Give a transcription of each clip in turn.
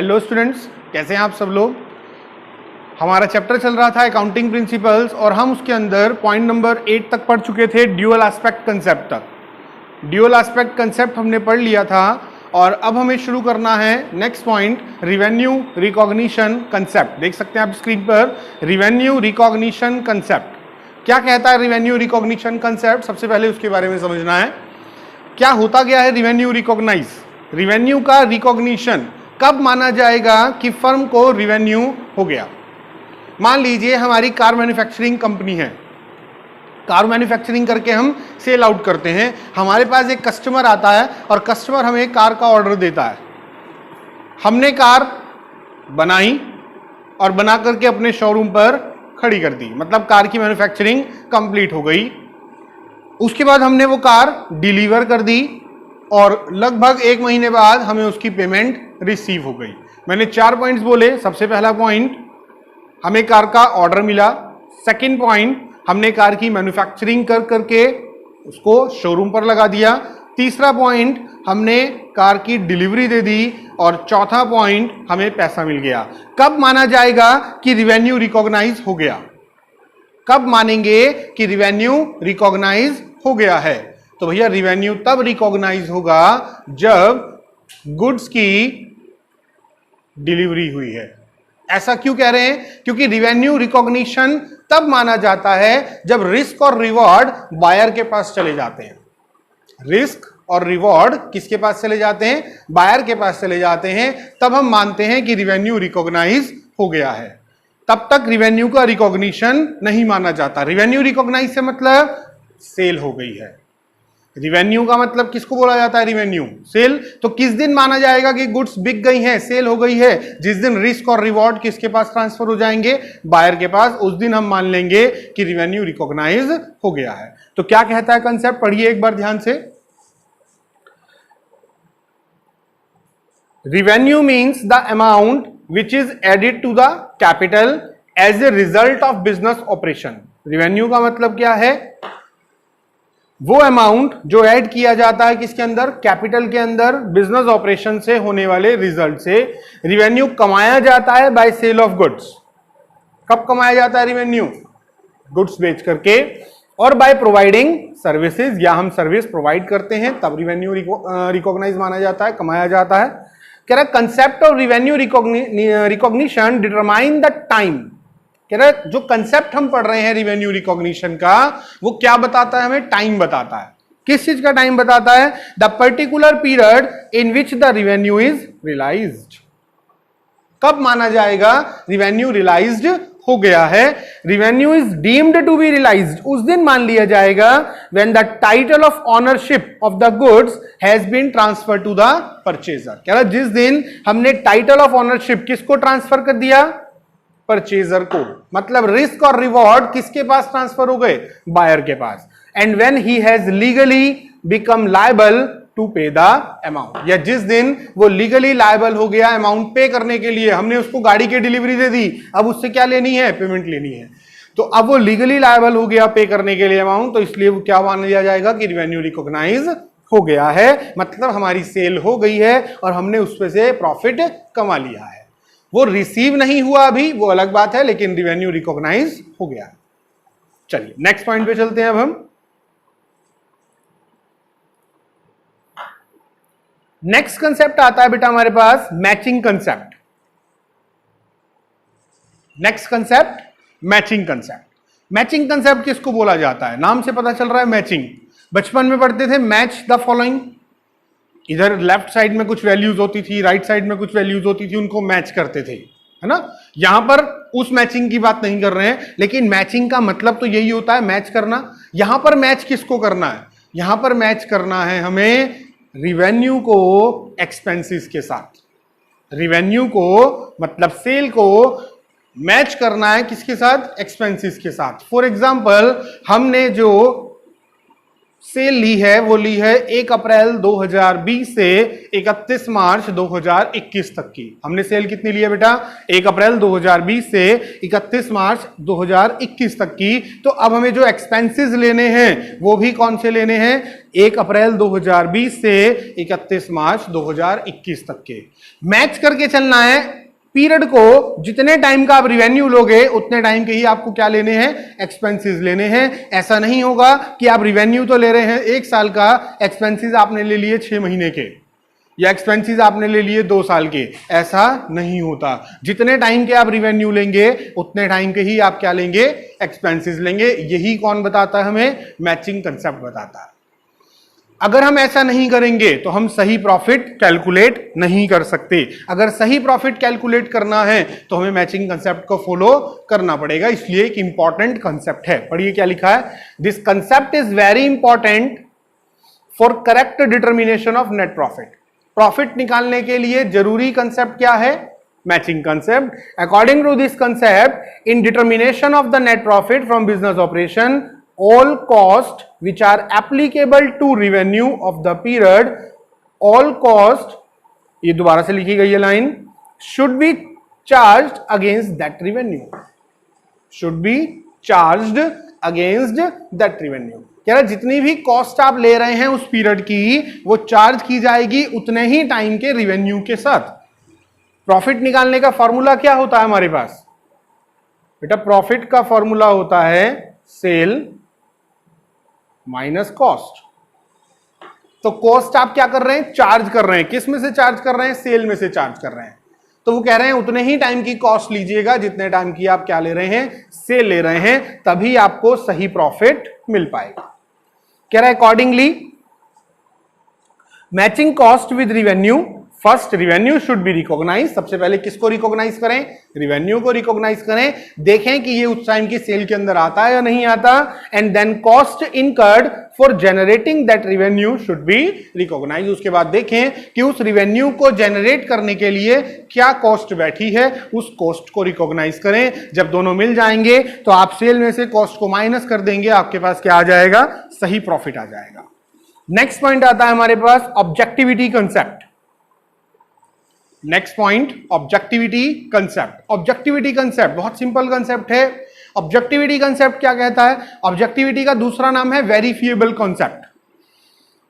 Hello students, कैसे हैं आप सब लोग। हमारा चैप्टर चल रहा था अकाउंटिंग प्रिंसिपल्स और हम उसके अंदर पॉइंट नंबर 8 तक पढ़ चुके थे, ड्यूअल एस्पेक्ट कंसेप्ट तक। ड्यूअल एस्पेक्ट कंसेप्ट हमने पढ़ लिया था और अब हमें शुरू करना है next point, revenue recognition concept. देख सकते हैं आप स्क्रीन पर, रिवेन्यू रिकॉग्निशन कंसेप्ट। क्या कहता है रिवेन्यू रिकॉग्निशन कंसेप्ट? सबसे पहले उसके बारे में समझना है क्या होता गया है रिवेन्यू रिकॉग्नाइज। रिवेन्यू का रिकॉग्निशन कब माना जाएगा कि फर्म को रिवेन्यू हो गया। मान लीजिए हमारी कार मैन्युफैक्चरिंग कंपनी है, कार मैन्युफैक्चरिंग करके हम सेल आउट करते हैं। हमारे पास एक कस्टमर आता है और कस्टमर हमें कार का ऑर्डर देता है। हमने कार बनाई और बना करके अपने शोरूम पर खड़ी कर दी, मतलब कार की मैन्युफैक्चरिंग कंप्लीट हो गई। उसके बाद हमने वो कार डिलीवर कर दी और लगभग 1 महीने बाद हमें उसकी पेमेंट रिसीव हो गई। मैंने 4 पॉइंट्स बोले। सबसे पहला पॉइंट, हमें कार का ऑर्डर मिला। सेकंड पॉइंट, हमने कार की मैन्युफैक्चरिंग कर करके उसको शोरूम पर लगा दिया। तीसरा पॉइंट, हमने कार की डिलीवरी दे दी और चौथा पॉइंट, हमें पैसा मिल गया। कब माना जाएगा कि रिवेन्यू रिकॉग्नाइज हो गया? कब मानेंगे कि रिवेन्यू रिकॉग्नाइज हो गया है? तो भैया रिवेन्यू तब रिकॉग्नाइज होगा जब गुड्स की डिलीवरी हुई है। ऐसा क्यों कह रहे हैं? क्योंकि रिवेन्यू रिकॉग्निशन तब माना जाता है जब रिस्क और रिवॉर्ड बायर के पास चले जाते हैं। रिस्क और रिवॉर्ड किसके पास चले जाते हैं? बायर के पास चले जाते हैं। तब हम मानते हैं कि रिवेन्यू रिकॉग्नाइज हो गया है। तब तक रिवेन्यू का रिकॉग्निशन नहीं माना जाता। रिवेन्यू रिकॉग्नाइज से मतलब सेल हो गई है। रिवेन्यू का मतलब किसको बोला जाता है? Revenue, sale. तो किस दिन माना जाएगा कि गुड्स बिक गई हैं, सेल हो गई है? जिस दिन रिस्क और रिवॉर्ड किसके पास ट्रांसफर हो जाएंगे? बायर के पास। उस दिन हम मान लेंगे कि रिवेन्यू रिकॉग्नाइज हो गया है। तो क्या कहता है कंसेप्ट, पढ़िए एक बार ध्यान से। Revenue means the amount which is added to the capital as a result of business operation. Revenue का मतलब क्या है? वो अमाउंट जो ऐड किया जाता है किसके अंदर? कैपिटल के अंदर, बिजनेस ऑपरेशन से होने वाले रिजल्ट से। रिवेन्यू कमाया जाता है बाय सेल ऑफ गुड्स। कब कमाया जाता है रिवेन्यू? गुड्स बेच करके। और बाय प्रोवाइडिंग सर्विसेज, या हम सर्विस प्रोवाइड करते हैं तब रिवेन्यू रिकॉग्नाइज माना जाता है, कमाया जाता है। कह रहा concept of revenue recognition determine the time. कह रहा जो कंसेप्ट हम पढ़ रहे हैं रिवेन्यू रिकॉग्निशन का, वो क्या बताता है? हमें टाइम बताता है। किस चीज का टाइम बताता है? The particular period in which the revenue is realised. कब माना जाएगा रिवेन्यू रियलाइज्ड हो गया है? Revenue is deemed to be realised उस दिन मान लिया जाएगा when the title of ownership of the goods has been transfer to the purchaser. कह रहा जिस दिन हमने टाइटल ऑफ ऑनरशिप किसको ट्रांसफर कर दिया? परचेजर को। मतलब रिस्क और रिवॉर्ड किसके पास ट्रांसफर हो गए? बायर के पास। And when he has legally become liable to pay the amount, या जिस दिन वो लीगली लायबल हो गया अमाउंट पे करने के लिए। हमने उसको गाड़ी की डिलीवरी दे दी, अब उससे क्या लेनी है? पेमेंट लेनी है। तो अब वो लीगली लायबल हो गया पे करने के लिए अमाउंट, तो इसलिए वो क्या मान लिया जाएगा कि रिवेन्यू रिकॉग्नाइज हो गया है। मतलब हमारी सेल हो गई है और हमने उसमें से प्रॉफिट कमा लिया है। वो रिसीव नहीं हुआ अभी, वो अलग बात है, लेकिन रिवेन्यू रिकॉग्नाइज हो गया। चलिए नेक्स्ट पॉइंट पे चलते हैं अब हम। नेक्स्ट कंसेप्ट आता है बेटा हमारे पास matching concept. Next concept matching concept. Matching concept किसको बोला जाता है? नाम से पता चल रहा है मैचिंग। बचपन में पढ़ते थे मैच द फॉलोइंग। इधर लेफ्ट साइड में कुछ वैल्यूज होती थी, राइट साइड में कुछ वैल्यूज होती थी, उनको मैच करते थे, है ना। यहां पर उस मैचिंग की बात नहीं कर रहे हैं, लेकिन मैचिंग का मतलब तो यही होता है, मैच करना। यहां पर मैच किसको करना है? यहां पर मैच करना है हमें रिवेन्यू को एक्सपेंसेस के साथ। रिवेन्यू को मतलब सेल को मैच करना है किसके साथ? एक्सपेंसेस के साथ। फॉर एग्जाम्पल, हमने जो सेल ली है वो ली है 1 अप्रैल 2020 से 31 मार्च 2021 तक की। हमने सेल कितनी ली है बेटा? 1 अप्रैल 2020 से 31 मार्च 2021 तक की। तो अब हमें जो एक्सपेंसेस लेने हैं वो भी कौन से लेने हैं? 1 अप्रैल 2020 से 31 मार्च 2021 तक के। मैच करके चलना है पीरियड को। जितने टाइम का आप रिवेन्यू लोगे उतने टाइम के ही आपको क्या लेने हैं? एक्सपेंसेस लेने हैं। ऐसा नहीं होगा कि आप रिवेन्यू तो ले रहे हैं 1 साल का, एक्सपेंसेस आपने ले लिए 6 महीने के या एक्सपेंसेस आपने ले लिए 2 साल के। ऐसा नहीं होता। जितने टाइम के आप रिवेन्यू लेंगे उतने टाइम के ही आप क्या लेंगे? एक्सपेंसेस लेंगे। यही कौन बताता है हमें? मैचिंग कंसेप्ट बताता है। अगर हम ऐसा नहीं करेंगे तो हम सही प्रॉफिट कैलकुलेट नहीं कर सकते। अगर सही प्रॉफिट कैलकुलेट करना है तो हमें मैचिंग कंसेप्ट को फॉलो करना पड़ेगा। इसलिए एक इंपॉर्टेंट कंसेप्ट है। पढ़िए क्या लिखा है? This concept is very important for correct determination of net profit. Profit निकालने के लिए जरूरी कंसेप्ट क्या है? Matching concept. According to this concept, in determination of the net profit from business operation, all cost which are applicable to revenue of the period, all cost, ये दोबारा से लिखी गई है line, should be charged against that revenue, should be charged against that revenue। कह रहा जितनी भी कॉस्ट आप ले रहे हैं उस पीरियड की वो चार्ज की जाएगी उतने ही टाइम के रिवेन्यू के साथ। प्रॉफिट निकालने का फॉर्मूला क्या होता है हमारे पास बेटा? प्रॉफिट का फॉर्मूला होता है सेल माइनस कॉस्ट। तो कॉस्ट आप क्या कर रहे हैं? चार्ज कर रहे हैं। किस में से चार्ज कर रहे हैं? सेल में से चार्ज कर रहे हैं। तो वो कह रहे हैं उतने ही टाइम की कॉस्ट लीजिएगा जितने टाइम की आप क्या ले रहे हैं? सेल ले रहे हैं, तभी आपको सही प्रॉफिट मिल पाएगा। कह रहा है accordingly matching cost with revenue, first revenue should be recognise. सबसे पहले किसको रिकॉग्नाइज करें? रिवेन्यू को रिकॉग्नाइज करें। देखें कि ये उस टाइम की सेल के अंदर आता है या नहीं आता। And then cost incurred for generating that revenue should be recognise. उसके बाद देखें कि उस रिवेन्यू को जनरेट करने के लिए क्या कॉस्ट बैठी है, उस कॉस्ट को रिकॉग्नाइज करें। जब दोनों मिल जाएंगे तो आप सेल में से कॉस्ट को माइनस कर देंगे, आपके पास क्या आ जाएगा? सही प्रॉफिट आ जाएगा। नेक्स्ट पॉइंट आता है हमारे पास objectivity concept. Next point objectivity concept. Objectivity concept बहुत सिंपल कंसेप्ट है। ऑब्जेक्टिविटी कंसेप्ट क्या कहता है? ऑब्जेक्टिविटी का दूसरा नाम है वेरीफिएबल कंसेप्ट।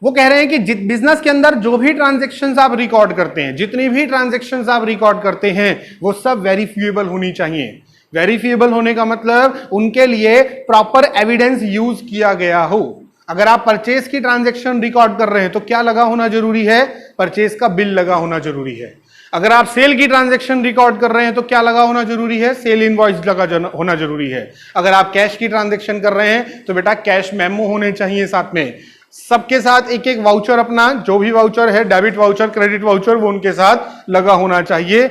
वो कह रहे हैं कि बिजनेस के अंदर जो भी ट्रांजैक्शंस आप रिकॉर्ड करते हैं, जितनी भी ट्रांजैक्शंस आप रिकॉर्ड करते हैं, वो सब वेरीफिएबल होनी चाहिए। वेरीफिएबल होने का मतलब उनके लिए प्रॉपर एविडेंस यूज किया गया हो। अगर आप परचेज की ट्रांजैक्शन रिकॉर्ड कर रहे हैं तो क्या लगा होना जरूरी है? परचेज का बिल लगा होना जरूरी है। अगर आप सेल की ट्रांजैक्शन रिकॉर्ड कर रहे हैं तो क्या लगा होना जरूरी है? सेल इनवॉइस लगा होना जरूरी है। अगर आप कैश की ट्रांजैक्शन कर रहे हैं तो बेटा कैश मेमो होने चाहिए साथ में। सबके साथ एक एक वाउचर, अपना जो भी वाउचर है, डेबिट वाउचर, क्रेडिट वाउचर, वो उनके साथ लगा होना चाहिए।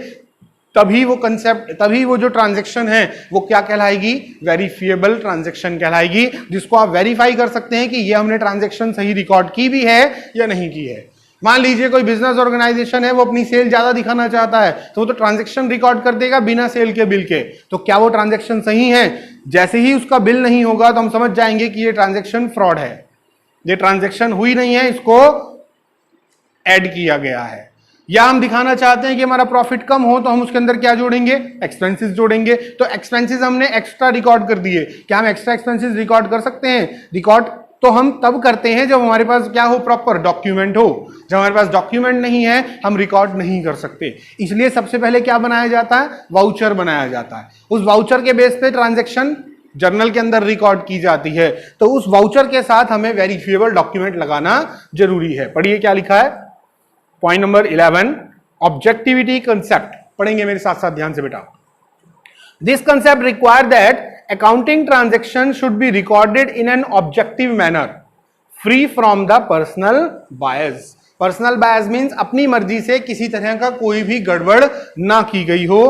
तभी वो कंसेप्ट, तभी वो जो ट्रांजैक्शन है वो क्या कहलाएगी? वेरीफिएबल ट्रांजैक्शन कहलाएगी, जिसको आप वेरीफाई कर सकते हैं कि ये हमने ट्रांजैक्शन सही रिकॉर्ड की भी है या नहीं की है। मान लीजिए कोई बिजनेस ऑर्गेनाइजेशन है, वो अपनी सेल ज्यादा दिखाना चाहता है तो वो तो ट्रांजैक्शन रिकॉर्ड कर देगा बिना सेल के बिल के। तो क्या वो ट्रांजैक्शन सही है? जैसे ही उसका बिल नहीं होगा तो हम समझ जाएंगे कि ये ट्रांजैक्शन फ्रॉड है, ये ट्रांजैक्शन हुई नहीं है, इसको ऐड किया गया है। या हम दिखाना चाहते हैं कि हमारा प्रॉफिट कम हो तो हम उसके अंदर क्या जोड़ेंगे? एक्सपेंसेस जोड़ेंगे। तो एक्सपेंसेस हमने एक्स्ट्रा रिकॉर्ड कर दिए। क्या हम एक्स्ट्रा एक्सपेंसेस रिकॉर्ड कर सकते हैं? रिकॉर्ड तो हम तब करते हैं जब हमारे पास क्या हो? प्रॉपर डॉक्यूमेंट हो। जब हमारे पास डॉक्यूमेंट नहीं है हम रिकॉर्ड नहीं कर सकते। इसलिए सबसे पहले क्या बनाया जाता है? वाउचर बनाया जाता है। उस वाउचर के बेस पे ट्रांजैक्शन जर्नल के अंदर रिकॉर्ड की जाती है। तो उस वाउचर के साथ हमें वेरीफिएबल डॉक्यूमेंट लगाना जरूरी है। पढ़िए क्या लिखा है? Point number 11 objectivity concept. पढ़ेंगे मेरे साथ साथ ध्यान से बेटा। This concept require that accounting transaction should be recorded in an objective manner, free from the personal bias. Personal bias means अपनी मर्जी से किसी तरह का कोई भी गड़बड़ ना की गई हो,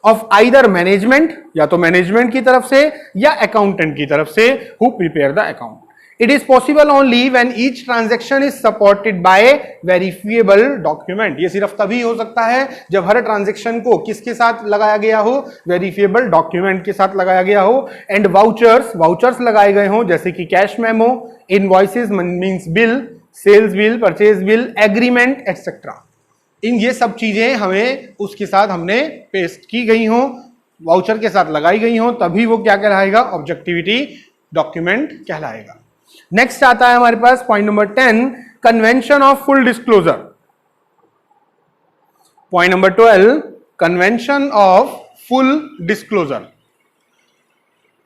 of either management, या तो मैनेजमेंट की तरफ से या अकाउंटेंट की तरफ से, who prepare the account. It is possible only when each transaction is supported by verifiable document. ये सिर्फ तभी हो सकता है जब हर ट्रांजैक्शन को किसके साथ लगाया गया हो, वेरिफिएबल डॉक्यूमेंट के साथ लगाया गया हो। एंड वाउचर्स लगाए गए हो, जैसे कि cash memo, invoices means bill, sales bill, purchase bill, agreement etcetera. इन ये सब चीजें हमें उसके साथ हमने पेस्ट की गई हो, वाउचर के साथ लगाई गई हो, तभी वो क्या कहलाएगा, ऑब्जेक्टिविटी डॉक्यूमेंट कहलाएगा। नेक्स्ट आता है हमारे पास point number 10, convention of full disclosure. Point number 12, convention of full disclosure.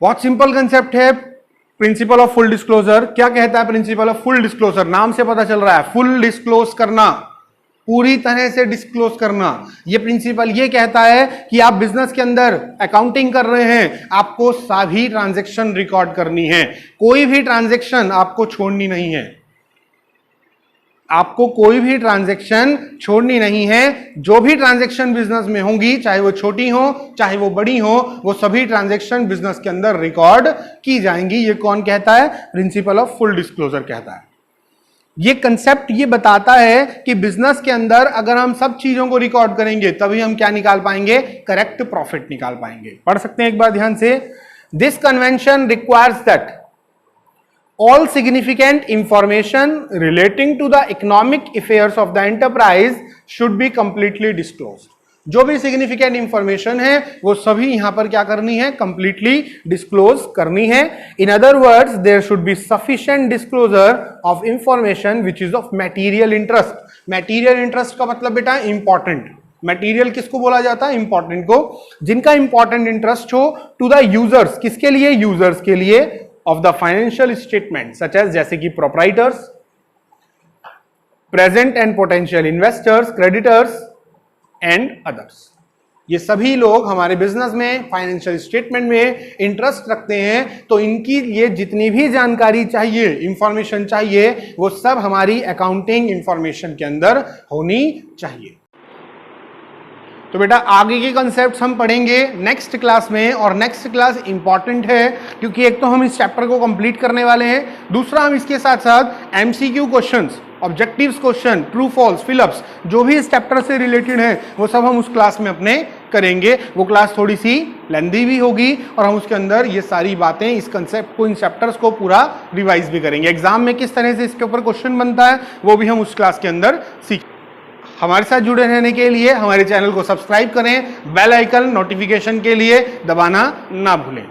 बहुत सिंपल कंसेप्ट है प्रिंसिपल ऑफ फुल डिस्क्लोजर। क्या कहता है प्रिंसिपल ऑफ फुल डिस्क्लोजर? नाम से पता चल रहा है, फुल डिस्क्लोज करना, पूरी तरह से डिस्क्लोज करना। ये प्रिंसिपल ये कहता है कि आप बिजनेस के अंदर अकाउंटिंग कर रहे हैं, आपको सभी ट्रांजैक्शन रिकॉर्ड करनी है, कोई भी ट्रांजैक्शन आपको छोड़नी नहीं है, आपको कोई भी ट्रांजैक्शन छोड़नी नहीं है। जो भी ट्रांजैक्शन बिजनेस में होंगी, चाहे वो छोटी हो चाहे वो बड़ी हो, वो सभी ट्रांजैक्शन बिजनेस के अंदर रिकॉर्ड की जाएंगी। ये कौन कहता है? प्रिंसिपल ऑफ फुल डिस्क्लोजर कहता है। ये कंसेप्ट ये बताता है कि बिजनेस के अंदर अगर हम सब चीजों को रिकॉर्ड करेंगे तभी हम क्या निकाल पाएंगे? करेक्ट प्रॉफिट निकाल पाएंगे। पढ़ सकते हैं एक बार ध्यान से। This convention requires that all significant information relating to the economic affairs of the enterprise should be completely disclosed। जो भी सिग्निफिकेंट इंफॉर्मेशन है वो सभी यहां पर क्या करनी है? कंप्लीटली डिस्क्लोज करनी है। In other words, there should be sufficient disclosure of information which is of material interest. Material interest का मतलब बेटा इंपॉर्टेंट। मटेरियल किसको बोला जाता है? इंपॉर्टेंट को, जिनका इंपॉर्टेंट इंटरेस्ट हो टू द यूजर्स। किसके लिए? यूजर्स के लिए। Of the financial statement such as, जैसे कि proprietors, present and potential investors, creditors and others. ये सभी लोग हमारे बिजनेस में फाइनेंशियल स्टेटमेंट में इंटरेस्ट रखते हैं, तो इनकी ये जितनी भी जानकारी चाहिए, इंफॉर्मेशन चाहिए, वो सब हमारी अकाउंटिंग इंफॉर्मेशन के अंदर होनी चाहिए। तो बेटा आगे के कॉन्सेप्ट्स हम पढ़ेंगे नेक्स्ट क्लास में, और नेक्स्ट क्लास इंपॉर्टेंट है क्योंकि एक तो हम इस चैप्टर को कंप्लीट करने वाले हैं, दूसरा हम इसके साथ साथ MCQ questions, objectives question, true false, fill ups, जो भी इस चैप्टर से रिलेटेड है वो सब हम उस क्लास में अपने करेंगे। वो क्लास थोड़ी सी लेंथी भी होगी और हम उसके अंदर ये सारी बातें, इस कंसेप्ट को, इन चैप्टर्स को पूरा रिवाइज भी करेंगे। एग्जाम में किस तरह से इसके ऊपर क्वेश्चन बनता है वो भी हम उस क्लास के अंदर सीखेंगे। हमारे साथ जुड़े रहने के लिए हमारे चैनल को सब्सक्राइब करें, बेल आइकन नोटिफिकेशन के लिए दबाना ना भूलें।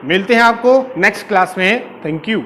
मिलते हैं आपको नेक्स्ट क्लास में। Thank you.